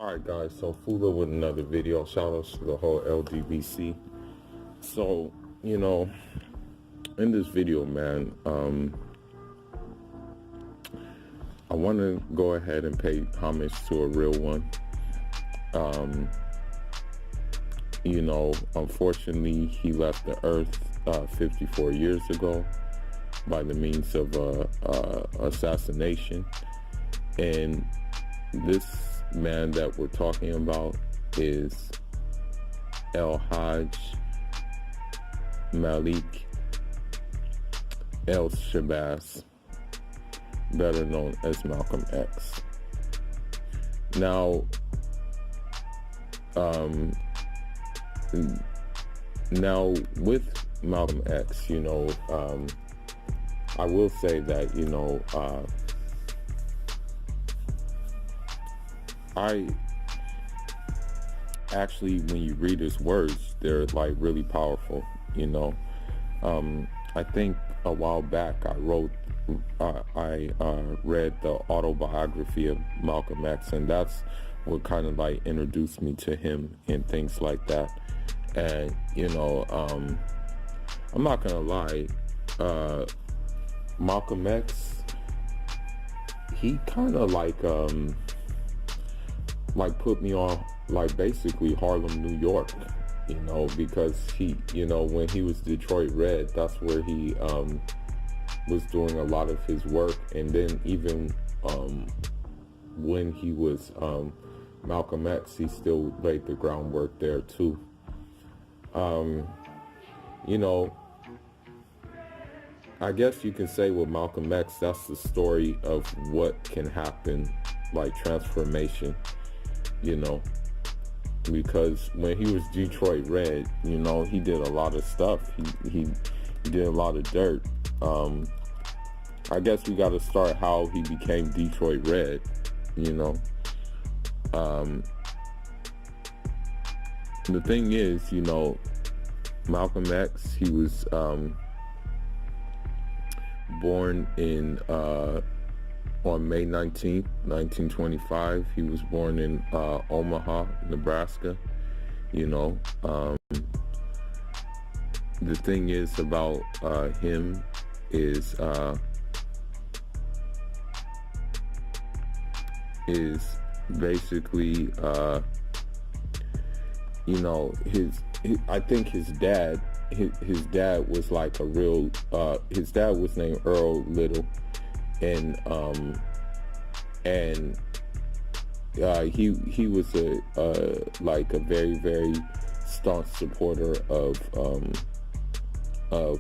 Alright guys, so Fula with another video. Shout outs to the whole LGBC. So, in this video, man, I want to go ahead and pay homage to a real one. Unfortunately, he left the earth 54 years ago by the means of assassination. And this man that we're talking about is Hadj Malik Shabaaz, better known as Malcolm X. Now, with Malcolm X, I will say that, I actually, when you read his words, they're like really powerful. I think a while back I read the autobiography of Malcolm X, and that's what kind of like introduced me to him and things like that. And I'm not gonna lie, Malcolm X, he kind of like put me on like basically Harlem, New York, because he, when he was Detroit Red, that's where he was doing a lot of his work. And then even when he was Malcolm X, he still laid the groundwork there too. I guess you can say with Malcolm X, that's the story of what can happen, like transformation, because when he was Detroit Red, he did a lot of stuff. He did a lot of dirt. I guess we got to start how he became Detroit Red, The thing is, Malcolm X, he was born in on May 19th, 1925. He was born in Omaha, Nebraska. The thing is about him is basically I think his dad was like a real his dad was named Earl Little, and he was a very, very staunch supporter of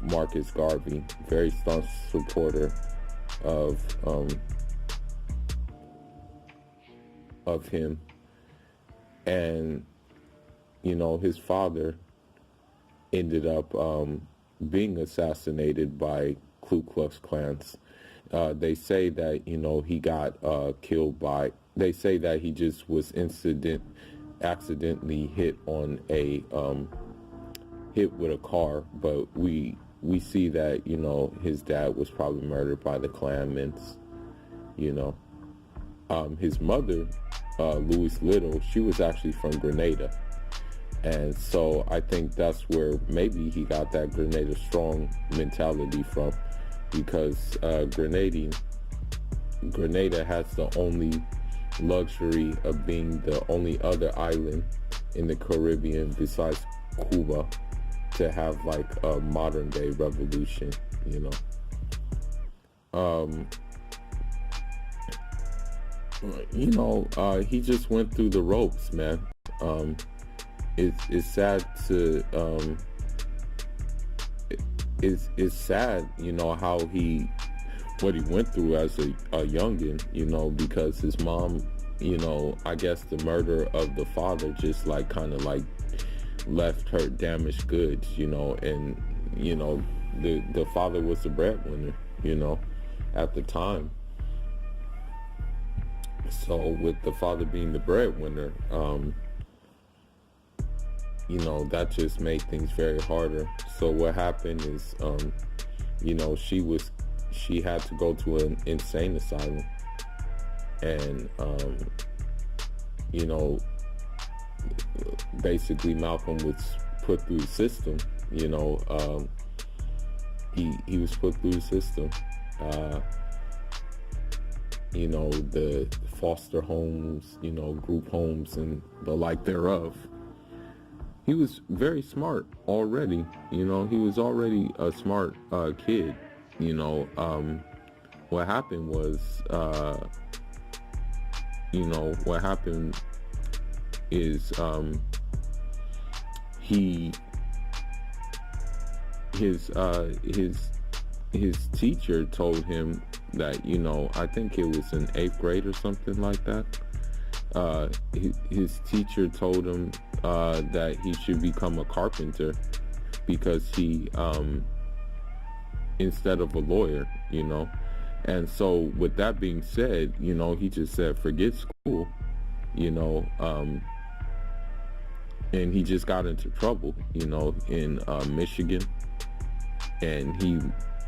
Marcus Garvey, very staunch supporter of him. And his father ended up being assassinated by Ku Klux Klans. They say that he got killed by. They say that he just was accidentally hit on a hit with a car, but we see that his dad was probably murdered by the Klanmen. His mother, Louise Little, she was actually from Grenada. And so I think that's where maybe he got that Grenada strong mentality from, because Grenada has the only luxury of being the only other island in the Caribbean besides Cuba to have like a modern day revolution, he just went through the ropes, man. It's sad to it's sad, how what he went through as a youngin, because his mom, I guess the murder of the father just like kind of like left her damaged goods, and the father was the breadwinner, at the time. So with the father being the breadwinner, that just made things very harder. So what happened is, she had to go to an insane asylum, and you know, basically Malcolm was put through the system. You know, he was put through the system. You know, the foster homes, you know, group homes and the like thereof. He was very smart already. You know, he was already a smart kid. You know, what happened was, you know, what happened is his teacher told him that, you know, I think it was in 8th grade or something like that. His teacher told him that he should become a carpenter because he, instead of a lawyer, you know. And so with that being said, you know, he just said, forget school, you know, and he just got into trouble, you know, in Michigan, and he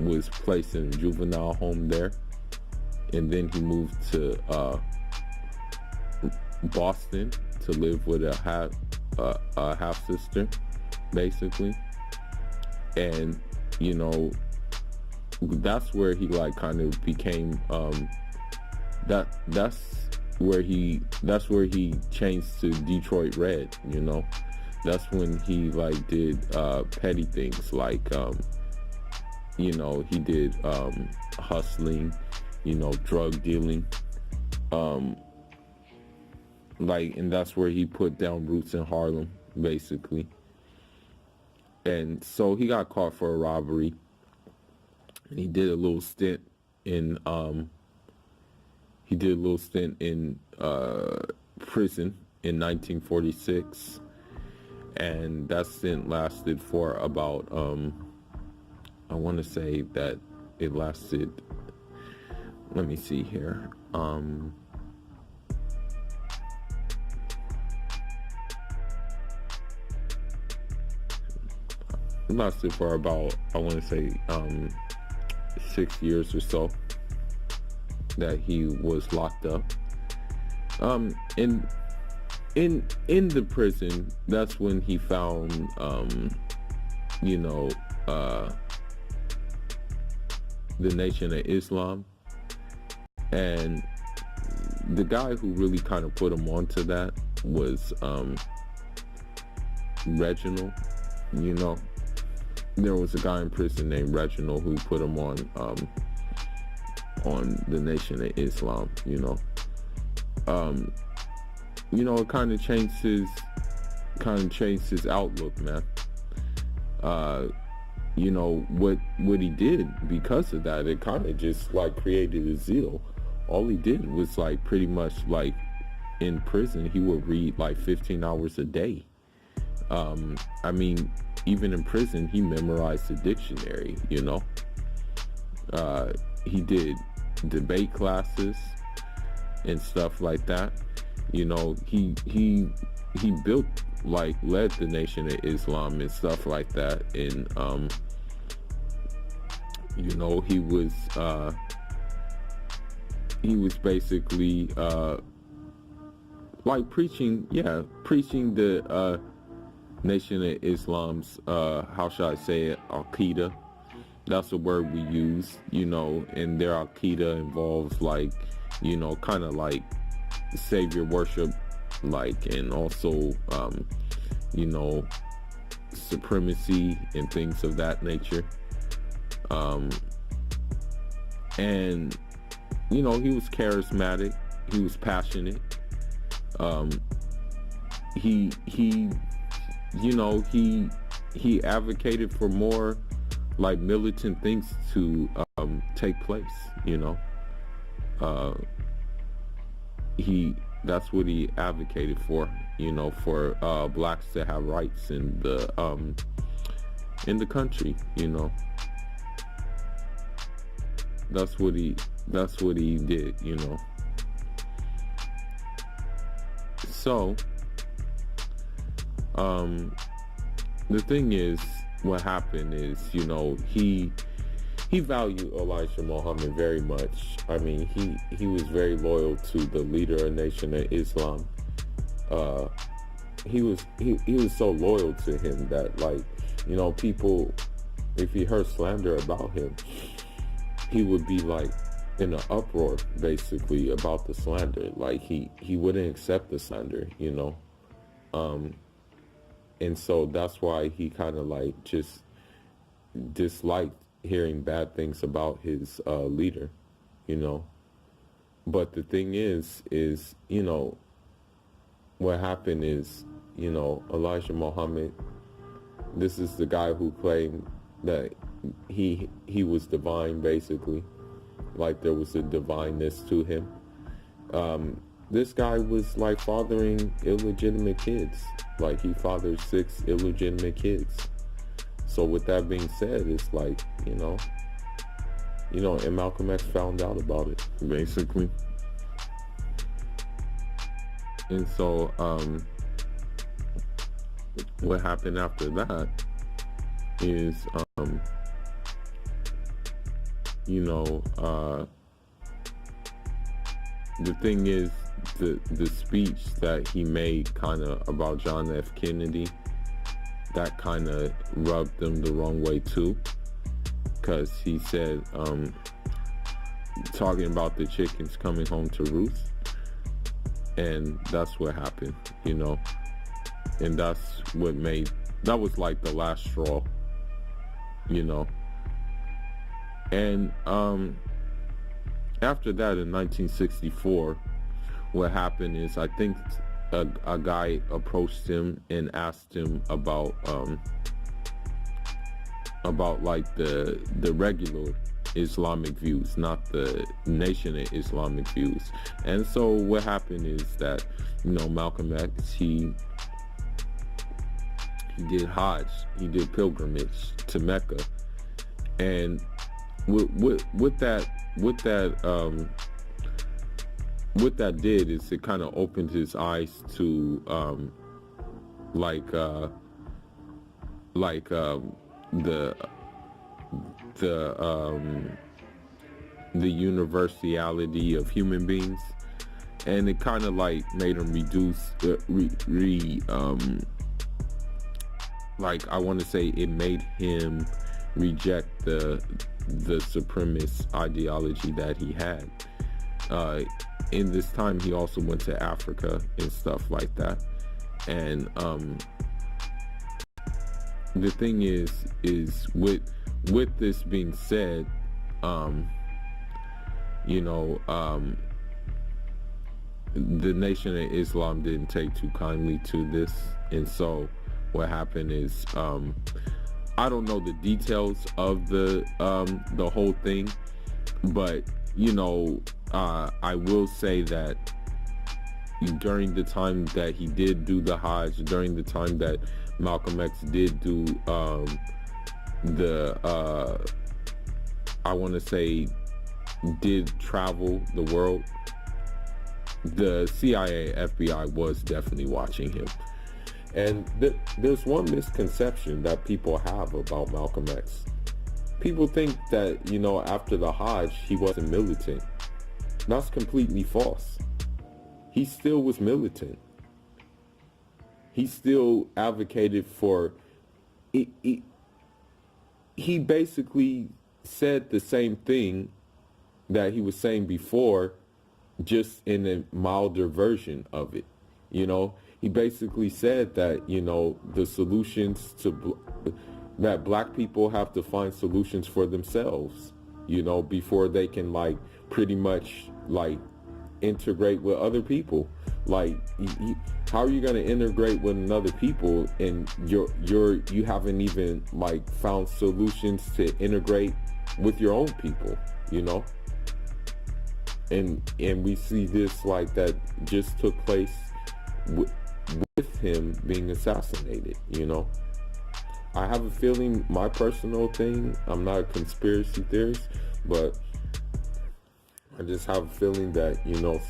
was placed in a juvenile home there, and then he moved to Boston to live with a half sister, basically. And you know, that's where he like kind of became that's where he changed to Detroit Red. You know, that's when he like did petty things like you know, he did hustling, you know, drug dealing, like, and that's where he put down roots in Harlem, basically. And so he got caught for a robbery, and he did a little stint in prison in 1946, and that stint lasted for about I want to say that it lasted, let me see here, it lasted for about, I want to say 6 years or so that he was locked up. In the prison, that's when he found you know, the Nation of Islam, and the guy who really kind of put him onto that was Reginald. You know, there was a guy in prison named Reginald who put him on the Nation of Islam. You know, it kind of changed his outlook, man. You know, what he did because of that, it kind of just like created a zeal. All he did was like pretty much like in prison, he would read like 15 hours a day. I mean, even in prison, he memorized the dictionary, you know. He did debate classes and stuff like that. You know, he built, like, led the Nation of Islam and stuff like that. And you know, he was basically like preaching the Nation of Islam's how should I say it, Al-Qaeda. That's the word we use, you know. And their Al-Qaeda involves, like, you know, kind of like savior worship, like, and also you know, supremacy and things of that nature. And you know, he was charismatic, he was passionate, he you know, he advocated for more like militant things to take place, you know. That's what he advocated for, you know, for blacks to have rights in the country, you know. That's what he did, you know. So the thing is, what happened is, you know, he valued Elijah Muhammad very much. I mean, he was very loyal to the leader of Nation of Islam, uh he was so loyal to him that, like, people, if he heard slander about him, he would be like in an uproar basically about the slander. Like he wouldn't accept the slander. And so that's why he kind of like just disliked hearing bad things about his leader. But the thing is what happened is, Elijah Muhammad, this is the guy who claimed that he was divine, basically, like there was a divineness to him. This guy was like fathering illegitimate kids. Like he fathered 6 illegitimate kids. So with that being said, it's like, and Malcolm X found out about it, basically. And so what happened after that is the thing is, the speech that he made kind of about John F. Kennedy, that kind of rubbed them the wrong way too, because he said, talking about the chickens coming home to roost, and that's what happened, and that was like the last straw, and after that, in 1964, what happened is, I think a guy approached him and asked him about like the regular Islamic views, not the Nation of Islamic views. And so what happened is that, Malcolm X, he did Hadj, he did pilgrimage to Mecca, and what that did is it kind of opened his eyes to the universality of human beings, and it kind of like made him reduce like, I want to say it made him reject the supremacist ideology that he had. In this time, he also went to Africa and stuff like that. And the thing is with this being said, the Nation of Islam didn't take too kindly to this, and so what happened is, I don't know the details of the whole thing, but I will say that during the time that he did do the Hajj, during the time that Malcolm X did do I want to say did travel the world, the CIA, FBI was definitely watching him. And there's one misconception that people have about Malcolm X. People think that, after the Hajj, he wasn't militant. That's completely false. He still was militant. He still advocated for it. He basically said the same thing that he was saying before, just in a milder version of it. He basically said that, the solutions to that black people have to find solutions for themselves, before they can like pretty much like integrate with other people. Like, how are you going to integrate with another people and you haven't even like found solutions to integrate with your own people, and we see this like that just took place with him being assassinated. I have a feeling, my personal thing, I'm not a conspiracy theorist, but I just have a feeling that,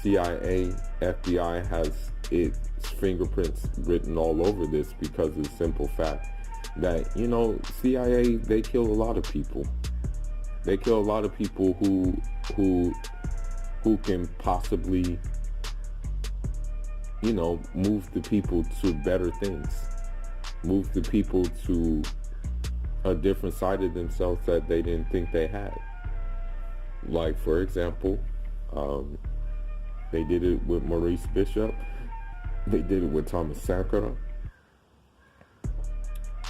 CIA, FBI has its fingerprints written all over this, because of the simple fact that, CIA, they kill a lot of people. They kill a lot of people who can possibly move the people to better things, move the people to a different side of themselves that they didn't think they had. Like, for example, they did it with Maurice Bishop. They did it with Thomas Sankara.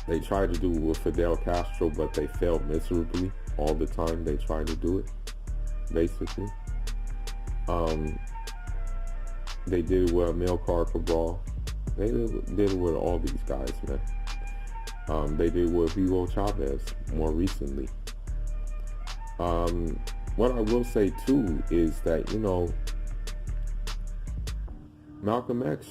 They tried to do it with Fidel Castro, but they failed miserably all the time they tried to do it, basically. They did it with Amilcar Cabral. They did it with all these guys, man. They did it with Hugo Chavez more recently. What I will say too is that, Malcolm X,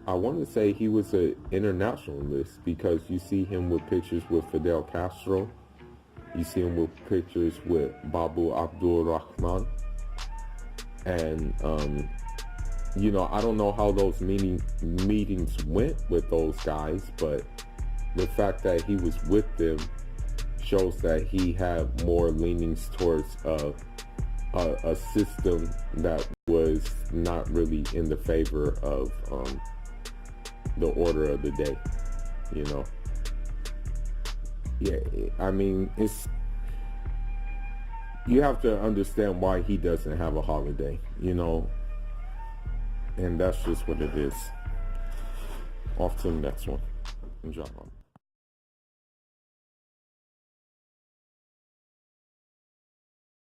I want to say he was an internationalist, because you see him with pictures with Fidel Castro. You see him with pictures with Babu Abdul Rahman. And, I don't know how those meetings went with those guys, but the fact that he was with them shows that he had more leanings towards a system that was not really in the favor of the order of the day, Yeah, I mean, you have to understand why he doesn't have a holiday, and that's just what it is. Off to the next one. Enjoy.